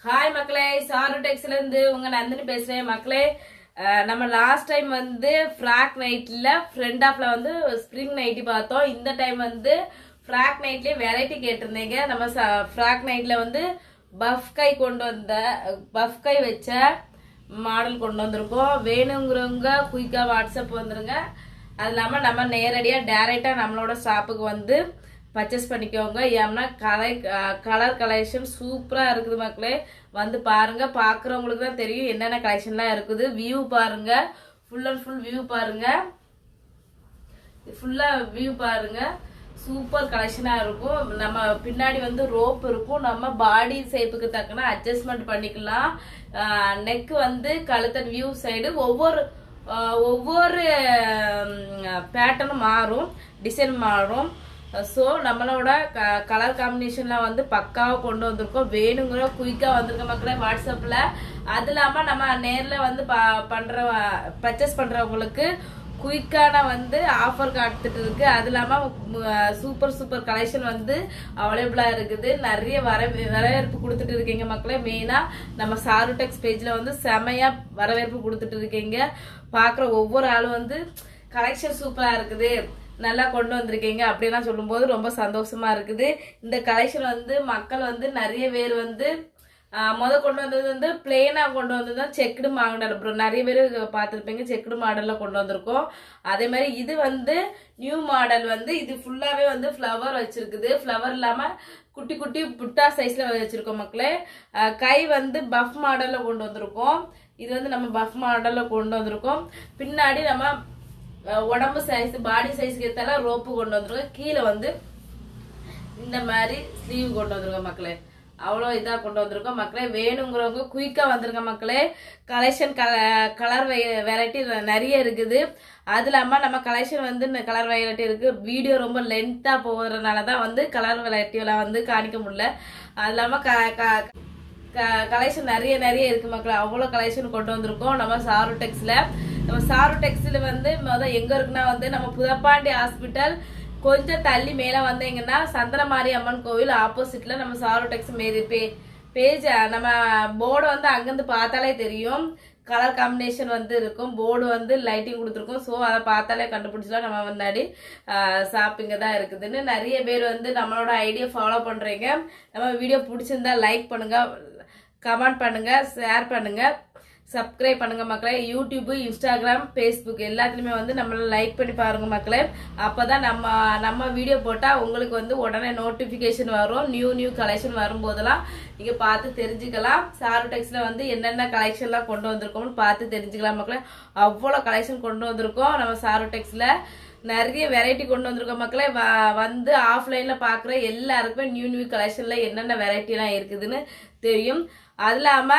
Hi மக்களே, sir டெக்ஸ்ல இருந்து உங்க நந்தினி பேசுறேன் மக்களே. நம்ம லாஸ்ட் டைம் வந்து ஃப்ராக் நைட்ல ஃப்ரெண்ட் ஆஃப்ல வந்து ஸ்ப்ரிங் நைட்டி பார்த்தோம். இந்த டைம் வந்து ஃப்ராக் நைட்லயே வெரைட்டி கேட்டிருந்தீங்க. நம்ம ஃப்ராக் நைட்ல வந்து பஃப் கை வச்ச மாடல் கொண்டு வந்திருக்கோம். வேணுங்கிறவங்க குயிக்கா வாட்ஸ்அப் வந்துருங்க. அது இல்லாம நம்ம நேரடியா டைரக்டா நம்மளோட ஷாப்புக்கு வந்து பர்ச்சேஸ் பண்ணிக்கோங்க. ஏன்னா கலர் கலெக்ஷன் சூப்பரா இருக்குது மக்களே. வந்து பாருங்க, பாக்குறவங்களுக்கு தான் தெரியும் என்னென்ன கலெக்ஷன்லாம் இருக்குது. வியூ பாருங்க, ஃபுல் அண்ட் ஃபுல் வியூ பாருங்க, சூப்பர் கலெக்ஷனா இருக்கும். நம்ம பின்னாடி வந்து ரோப் இருக்கும். நம்ம பாடி ஷேப்புக்கு தக்கன அட்ஜஸ்ட்மெண்ட் பண்ணிக்கலாம். நெக் வந்து கழுத்தன் வியூ சைடு ஒவ்வொரு பேட்டர்னும் மாறும், டிசைன் மாறும். ஸோ நம்மளோட கலர் காம்பினேஷன்லாம் வந்து பக்காவாக கொண்டு வந்திருக்கோம். வேணுங்கிற குயிக்காக வந்திருக்க மக்களே வாட்ஸ்அப்பில். அது இல்லாமல் நம்ம நேரில் வந்து பர்ச்சேஸ் பண்ணுறவங்களுக்கு குயிக்கான வந்து ஆஃபர் காத்துட்டு இருக்கு. அது இல்லாமல் சூப்பர் கலெக்ஷன் வந்து அவைலபிளாக இருக்குது. நிறைய வரவேற்பு கொடுத்துட்டு இருக்கீங்க மக்களே. மெயினாக நம்ம சாருடெக்ஸ் பேஜில் வந்து செமையா வரவேற்பு கொடுத்துட்டு இருக்கீங்க. பார்க்குற ஒவ்வொரு ஆளும் வந்து கலெக்ஷன் சூப்பராக இருக்குது, நல்லா கொண்டு வந்திருக்கீங்க அப்படிலாம் சொல்லும்போது ரொம்ப சந்தோஷமா இருக்குது. இந்த கலெக்ஷன் வந்து மக்கள் வந்து நிறைய பேர் வந்து கொண்டு வந்தது வந்து பிளெயினா கொண்டு வந்தது செக்குடு மாடல். அப்புறம் நிறைய பேர் பார்த்துருப்பீங்க, செக்குடு மாடல்ல கொண்டு வந்திருக்கோம். அதே மாதிரி இது வந்து நியூ மாடல். வந்து இது ஃபுல்லாவே வந்து ஃப்ளவர் வச்சிருக்குது. ஃப்ளவர் இல்லாம குட்டி குட்டி புட்டா சைஸ்ல வச்சிருக்கோம் மக்களே. கை வந்து பஃப் மாடல்ல கொண்டு வந்திருக்கோம். இது வந்து நம்ம பஃப் மாடல்ல கொண்டு வந்திருக்கோம். பின்னாடி நம்ம உடம்பு சைஸ் பாடி சைஸ்க்கு ஏத்தால ரோப்பு கொண்டு வந்துருக்கோம். கீழே வந்து இந்த மாதிரி ஸ்லீவ் கொண்டு வந்துருக்கோம் மக்களே. அவ்வளோ இதா கொண்டு வந்திருக்கோம் மக்களே. வேணுங்கிறவங்க குயிக்கா வந்திருக்க மக்களே. கலெக்ஷன் கலர் வெரைட்டி நிறைய இருக்குது. அது இல்லாம நம்ம கலெக்ஷன் வந்து கலர் வெரைட்டி இருக்கு. வீடியோ ரொம்ப லென்த்தா போகிறதுனாலதான் வந்து கலர் வெரைட்டி எல்லாம் வந்து காணிக்க முடியல. அது இல்லாம கலெக்ஷன் நிறைய இருக்கு மக்களே. அவ்வளோ கலெக்ஷன் கொண்டு வந்திருக்கோம் நம்ம சாருடெக்ஸ்ல. நம்ம சாருடெக்ஸ்ல வந்து எங்க இருக்குன்னா வந்து நம்ம புதப்பாண்டி ஹாஸ்பிட்டல் கொஞ்சம் தள்ளி மேல வந்தீங்கன்னா சந்தனமாரி அம்மன் கோவில் ஆப்போசிட்ல நம்ம சாருடெக்ஸ் பேஜ் நம்ம போர்டு வந்து அங்கிருந்து பார்த்தாலே தெரியும். கலர் காம்பினேஷன் வந்து இருக்கும். போர்டு வந்து லைட்டிங் கொடுத்துருக்கோம். ஸோ அதை பார்த்தாலே கண்டுபிடிச்சலாம் நம்ம முன்னாடி ஷாப்பிங்க தான் இருக்குதுன்னு. நிறைய பேர் வந்து நம்மளோட ஐடியா ஃபாலோ பண்றீங்க. நம்ம வீடியோ பிடிச்சிருந்தா லைக் பண்ணுங்க, கமெண்ட் பண்ணுங்க, ஷேர் பண்ணுங்க, சப்ஸ்கிரைப் பண்ணுங்க மக்களே. யூடியூப், இன்ஸ்டாகிராம், ஃபேஸ்புக் எல்லாத்துலயுமே வந்து நம்மள லைக் பண்ணி பாருங்க மக்களே. அப்பதான் நம்ம வீடியோ போட்டா உங்களுக்கு வந்து உடனே நோட்டிபிகேஷன் வரும். நியூ கலெக்ஷன் வரும்போதெல்லாம் நீங்க பார்த்து தெரிஞ்சுக்கலாம். சாருடெக்ஸ்ல வந்து என்னென்ன கலெக்ஷன்லாம் கொண்டு வந்திருக்கோம்னு பார்த்து தெரிஞ்சுக்கலாம் மக்களே. அவ்வளோ கலெக்ஷன் கொண்டு வந்திருக்கோம் நம்ம சாருடெக்ஸ்ல. நிறைய வெரைட்டி கொண்டு வந்திருக்கோம் மக்களே. வந்து ஆஃப்லைன்ல பாக்குற எல்லாருக்குமே நியூ கலெக்ஷன்ல என்னென்ன வெரைட்டி எல்லாம் இருக்குதுன்னு தெரியும். அது இல்லாம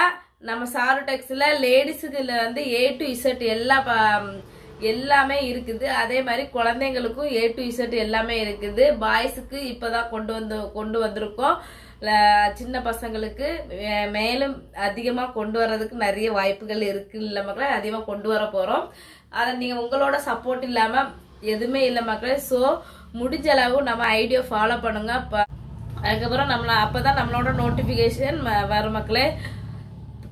நம்ம சாருடெக்ஸ்ல லேடிஸுக்கு வந்து A to Z எல்லாமே இருக்குது. அதே மாதிரி குழந்தைங்களுக்கும் A to Z எல்லாமே இருக்குது. பாய்ஸுக்கு இப்பதான் கொண்டு வந்திருக்கோம். சின்ன பசங்களுக்கு மேலும் அதிகமா கொண்டு வர்றதுக்கு நிறைய வாய்ப்புகள் இருக்கு இல்ல மக்களே. அதிகமா கொண்டு வர போறோம். அதை நீங்க உங்களோட சப்போர்ட் இல்லாம எதுவுமே இல்லை மக்களே. ஸோ முடிஞ்ச அளவு நம்ம ஐடியா ஃபாலோ பண்ணுங்க. அதுக்கப்புறம் அப்பதான் நம்மளோட நோட்டிபிகேஷன் வரும் மக்களே.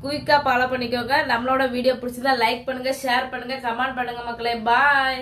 குயிக்கா ஃபாலோ பண்ணிக்கோங்க. நம்மளோட வீடியோ பிடிச்சிருந்தா லைக் பண்ணுங்க, ஷேர் பண்ணுங்க, கமெண்ட் பண்ணுங்க மக்களே. பாய்.